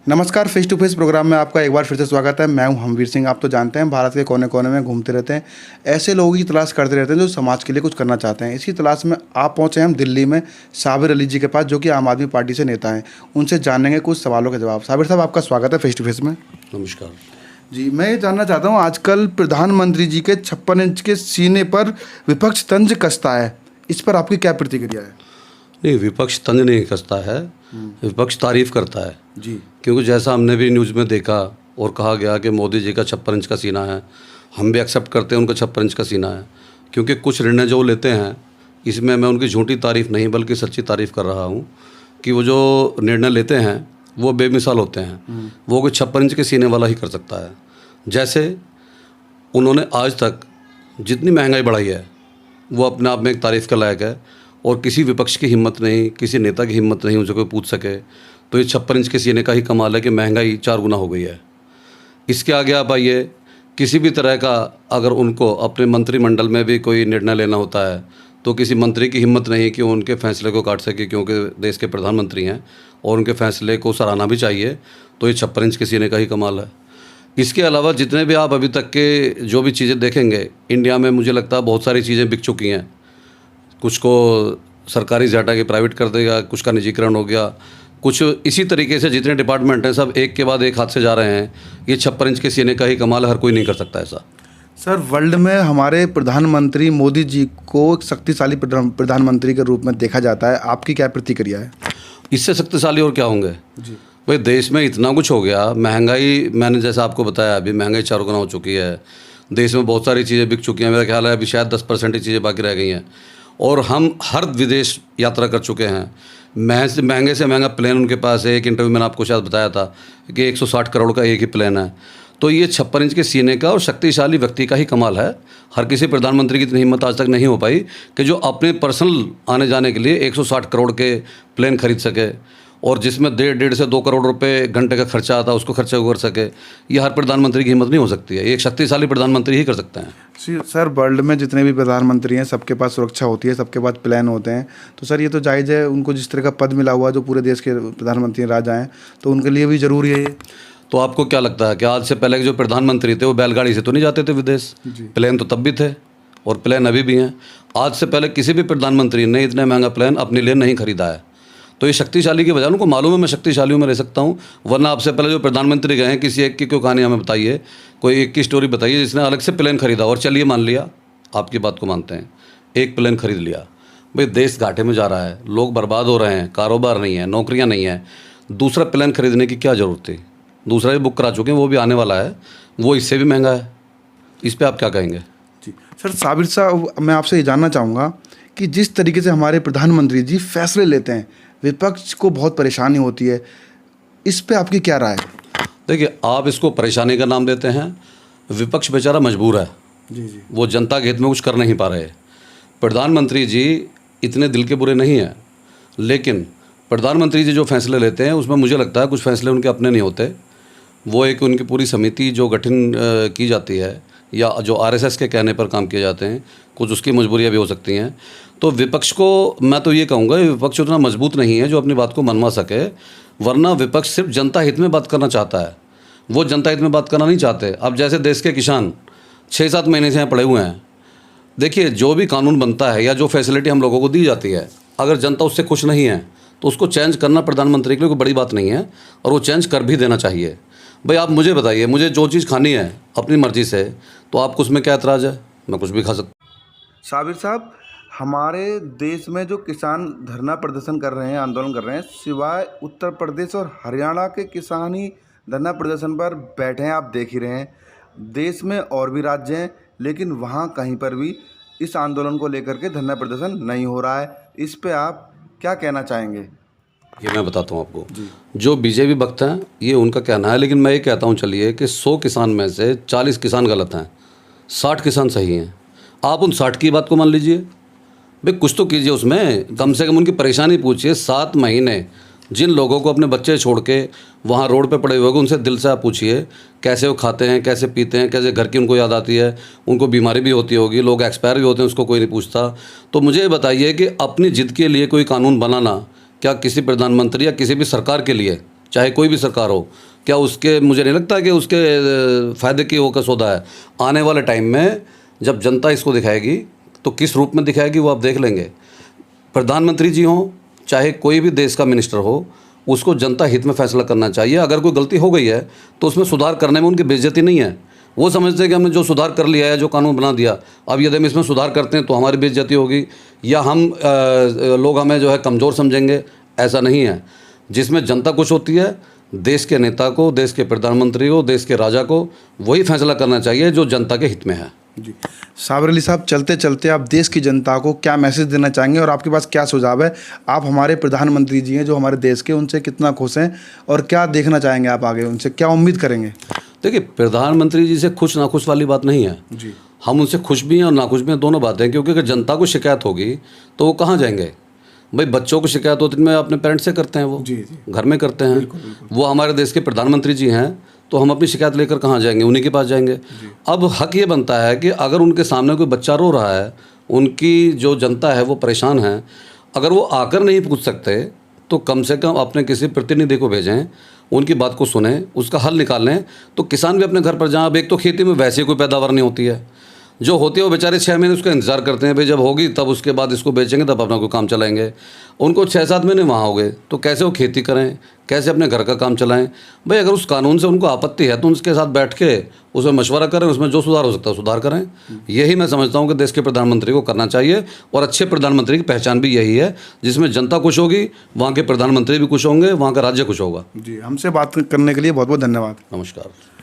नमस्कार, face to face programme में आपका एक बार फिर से स्वागत है। मैं हूं हमवीर सिंह। आप तो जानते हैं भारत के कोने कोने में घूमते रहते हैं, ऐसे लोगों की तलाश करते रहते हैं जो समाज के लिए कुछ करना चाहते हैं। इसी तलाश में आप पहुंचे हैं हम दिल्ली में साबिर अली जी के पास, जो कि आम आदमी पार्टी से नेता हैं। उनसे जानेंगे कुछ सवालों के जवाब। साबिर साहब, आपका स्वागत है फेस टू फेस में। नमस्कार जी, मैं ये जानना चाहता हूँ, आजकल प्रधानमंत्री जी के 56 इंच के सीने पर विपक्ष तंज कसता है, इस पर आपकी क्या प्रतिक्रिया है? नहीं, विपक्ष तंज नहीं कसता है, विपक्ष तारीफ करता है जी। क्योंकि जैसा हमने भी न्यूज़ में देखा और कहा गया कि मोदी जी का 56 इंच का सीना है, हम भी एक्सेप्ट करते हैं उनका 56 इंच का सीना है। क्योंकि कुछ निर्णय जो लेते हैं, इसमें मैं उनकी झूठी तारीफ नहीं बल्कि सच्ची तारीफ कर रहा हूँ कि वो जो निर्णय लेते हैं वो बेमिसाल होते हैं। वो कोई 56 इंच के सीने वाला ही कर सकता है। जैसे उन्होंने आज तक जितनी महंगाई बढ़ाई है वो अपने आप में एक तारीफ़ के लायक है, और किसी विपक्ष की हिम्मत नहीं, किसी नेता की हिम्मत नहीं उनसे कोई पूछ सके। तो ये 56 इंच के सीने का ही कमाल है कि महंगाई 4 गुना हो गई है। इसके आगे आप आइए, किसी भी तरह का अगर उनको अपने मंत्रिमंडल में भी कोई निर्णय लेना होता है तो किसी मंत्री की हिम्मत नहीं कि उनके फैसले को काट सके, क्योंकि देश के प्रधानमंत्री हैं और उनके फैसले को सराहना भी चाहिए। तो ये 56 इंच के सीने का ही कमाल है। इसके अलावा जितने भी आप अभी तक के जो भी चीज़ें देखेंगे इंडिया में, मुझे लगता है बहुत सारी चीज़ें बिक चुकी हैं। कुछ को सरकारी से हटा के प्राइवेट कर देगा, कुछ का निजीकरण हो गया, कुछ इसी तरीके से जितने डिपार्टमेंट हैं सब एक के बाद एक हाथ से जा रहे हैं। ये 56 इंच के सीने का ही कमाल है, हर कोई नहीं कर सकता ऐसा। सर, वर्ल्ड में हमारे प्रधानमंत्री मोदी जी को एक शक्तिशाली प्रधानमंत्री के रूप में देखा जाता है, आपकी क्या प्रतिक्रिया है? इससे शक्तिशाली और क्या होंगे जी। भाई, देश में इतना कुछ हो गया। महंगाई, मैंने जैसा आपको बताया, अभी महंगाई 4 गुना हो चुकी है। देश में बहुत सारी चीज़ें बिक चुकी हैं। मेरा ख्याल है अभी शायद 10% ही चीज़ें बाकी रह गई हैं। और हम हर विदेश यात्रा कर चुके हैं। महंगे से महंगा प्लेन उनके पास है। एक इंटरव्यू मैंने आपको शायद बताया था कि 160 करोड़ का एक ही प्लेन है। तो ये 56 इंच के सीने का और शक्तिशाली व्यक्ति का ही कमाल है। हर किसी प्रधानमंत्री की इतनी हिम्मत आज तक नहीं हो पाई कि जो अपने पर्सनल आने जाने के लिए 160 करोड़ के प्लेन खरीद सके, और जिसमें 1.5 से 2 करोड़ रुपए घंटे का खर्चा आता है उसको खर्चा कर सके। ये हर प्रधानमंत्री की हिम्मत नहीं हो सकती है, ये एक शक्तिशाली प्रधानमंत्री ही कर सकते हैं। सर, वर्ल्ड में जितने भी प्रधानमंत्री हैं सबके पास सुरक्षा होती है, सबके पास प्लान होते हैं। तो सर, ये तो जायज़ है, उनको जिस तरह का पद मिला हुआ जो पूरे देश के प्रधानमंत्री राजा हैं, तो उनके लिए भी ज़रूरी है ये। तो आपको क्या लगता है कि आज से पहले के जो प्रधानमंत्री थे वो बैलगाड़ी से तो नहीं जाते थे विदेश? प्लेन तो तब भी थे और प्लेन अभी भी हैं। आज से पहले किसी भी प्रधानमंत्री ने इतना महंगा प्लेन अपने लिए नहीं खरीदा है। तो ये शक्तिशाली की वजह, उनको मालूम है मैं शक्तिशाली हूँ, मैं रह सकता हूँ। वरना आपसे पहले जो प्रधानमंत्री गए हैं, किसी एक की कोई कहानी हमें बताइए, कोई एक की स्टोरी बताइए जिसने अलग से प्लेन खरीदा। और चलिए मान लिया, आपकी बात को मानते हैं, एक प्लेन खरीद लिया। भाई, देश घाटे में जा रहा है, लोग बर्बाद हो रहे हैं, कारोबार नहीं है, नौकरियाँ नहीं है, दूसरा प्लेन खरीदने की क्या ज़रूरत थी? दूसरा भी बुक करा चुके हैं, वो भी आने वाला है, वो इससे भी महंगा है। इस पर आप क्या कहेंगे? जी सर, साबिर साहब, मैं आपसे ये जानना चाहूँगा कि जिस तरीके से हमारे प्रधानमंत्री जी फैसले लेते हैं, विपक्ष को बहुत परेशानी होती है, इस पे आपकी क्या राय है? देखिए, आप इसको परेशानी का नाम देते हैं। विपक्ष बेचारा मजबूर है। जी। वो जनता के हित में कुछ कर नहीं पा रहे। प्रधानमंत्री जी इतने दिल के बुरे नहीं हैं, लेकिन प्रधानमंत्री जी जो फैसले लेते हैं उसमें मुझे लगता है कुछ फैसले उनके अपने नहीं होते। वो एक उनकी पूरी समिति जो गठन की जाती है, या जो आरएसएस के कहने पर काम किए जाते हैं, कुछ उसकी मजबूरियां भी हो सकती हैं। तो विपक्ष को मैं तो ये कहूँगा, विपक्ष उतना मजबूत नहीं है जो अपनी बात को मनवा सके। वरना विपक्ष सिर्फ जनता हित में बात करना चाहता है, वो जनता हित में बात करना नहीं चाहते। अब जैसे देश के किसान 6-7 महीने से यहाँ पड़े हुए हैं। देखिए, जो भी कानून बनता है या जो फैसिलिटी हम लोगों को दी जाती है, अगर जनता उससे खुश नहीं है तो उसको चेंज करना प्रधानमंत्री के लिए कोई बड़ी बात नहीं है, और वो चेंज कर भी देना चाहिए। भाई, आप मुझे बताइए, मुझे जो चीज़ खानी है अपनी मर्जी से, तो आपको उसमें क्या एतराज़ है? मैं कुछ भी खा सकता। साबिर साहब, हमारे देश में जो किसान धरना प्रदर्शन कर रहे हैं, आंदोलन कर रहे हैं, सिवाय उत्तर प्रदेश और हरियाणा के किसान ही धरना प्रदर्शन पर बैठे हैं, आप देख ही रहे हैं। देश में और भी राज्य हैं, लेकिन वहाँ कहीं पर भी इस आंदोलन को लेकर के धरना प्रदर्शन नहीं हो रहा है। इस पे आप क्या कहना चाहेंगे? ये मैं बताता हूँ आपको। जो बीजेपी भक्त हैं ये उनका कहना है, लेकिन मैं ये कहता हूँ चलिए कि 100 किसान में से 40 किसान गलत हैं, 60 किसान सही हैं। आप उन 60 की बात को मान लीजिए। भाई, कुछ तो कीजिए उसमें, कम से कम उनकी परेशानी पूछिए। 7 महीने जिन लोगों को अपने बच्चे छोड़ के वहाँ रोड पे पड़े हुए होंगे, उनसे दिल से आप पूछिए कैसे वो खाते हैं, कैसे पीते हैं, कैसे घर की उनको याद आती है। उनको बीमारी भी होती होगी, लोग एक्सपायर भी होते हैं, उसको कोई नहीं पूछता। तो मुझे ये बताइए कि अपनी जिद के लिए कोई कानून बनाना क्या किसी प्रधानमंत्री या किसी भी सरकार के लिए चाहे कोई भी सरकार हो, क्या उसके मुझे नहीं लगता कि उसके फ़ायदे की वो का सौदा है। आने वाले टाइम में जब जनता इसको दिखाएगी तो किस रूप में दिखाएगी वो आप देख लेंगे। प्रधानमंत्री जी हों चाहे कोई भी देश का मिनिस्टर हो, उसको जनता हित में फैसला करना चाहिए। अगर कोई गलती हो गई है तो उसमें सुधार करने में उनकी बेइज्जती नहीं है। वो समझते हैं कि हमने जो सुधार कर लिया है, जो कानून बना दिया, अब यदि हम इसमें सुधार करते हैं तो हमारी बेइज्जती होगी या हम लोग हमें जो है कमज़ोर समझेंगे। ऐसा नहीं है। जिसमें जनता खुश होती है, देश के नेता को, देश के प्रधानमंत्री को, देश के राजा को वही फैसला करना चाहिए जो जनता के हित में है। जी साबर अली साहब, चलते चलते आप देश की जनता को क्या मैसेज देना चाहेंगे और आपके पास क्या सुझाव है? आप हमारे प्रधानमंत्री जी हैं जो हमारे देश के, उनसे कितना खुश हैं और क्या देखना चाहेंगे आप आगे, उनसे क्या उम्मीद करेंगे? देखिए, प्रधानमंत्री जी से खुश नाखुश वाली बात नहीं है जी। हम उनसे खुश भी हैं और नाखुश भी हैं, दोनों बातें हैं। क्योंकि अगर जनता को शिकायत होगी तो वो कहाँ जाएंगे? भाई बच्चों को शिकायत होती है अपने पेरेंट्स से करते हैं, वो जी जी घर में करते हैं। वो हमारे देश के प्रधानमंत्री जी हैं तो हम अपनी शिकायत लेकर कहाँ जाएंगे? उन्हीं के पास जाएंगे। अब हक ये बनता है कि अगर उनके सामने कोई बच्चा रो रहा है, उनकी जो जनता है वो परेशान है, अगर वो आकर नहीं पूछ सकते तो कम से कम अपने किसी प्रतिनिधि को भेजें, उनकी बात को सुने, उसका हल निकालें। तो किसान भी अपने घर पर जहाँ, अब एक तो खेती में वैसे ही कोई पैदावार नहीं होती है, जो होती है वो बेचारे 6 महीने उसका इंतज़ार करते हैं, भाई जब होगी तब उसके बाद इसको बेचेंगे, तब अपना कोई काम चलाएंगे। उनको 6-7 महीने वहाँ हो गए तो कैसे वो खेती करें, कैसे अपने घर का काम चलाएं? भाई अगर उस कानून से उनको आपत्ति है तो उनके साथ बैठ के उसमें मशवरा करें, उसमें जो सुधार हो सकता है सुधार करें। यही मैं समझता हूँ कि देश के प्रधानमंत्री को करना चाहिए और अच्छे प्रधानमंत्री की पहचान भी यही है, जिसमें जनता खुश होगी, वहाँ के प्रधानमंत्री भी खुश होंगे, वहाँ का राज्य खुश होगा। जी, हमसे बात करने के लिए बहुत बहुत धन्यवाद। नमस्कार।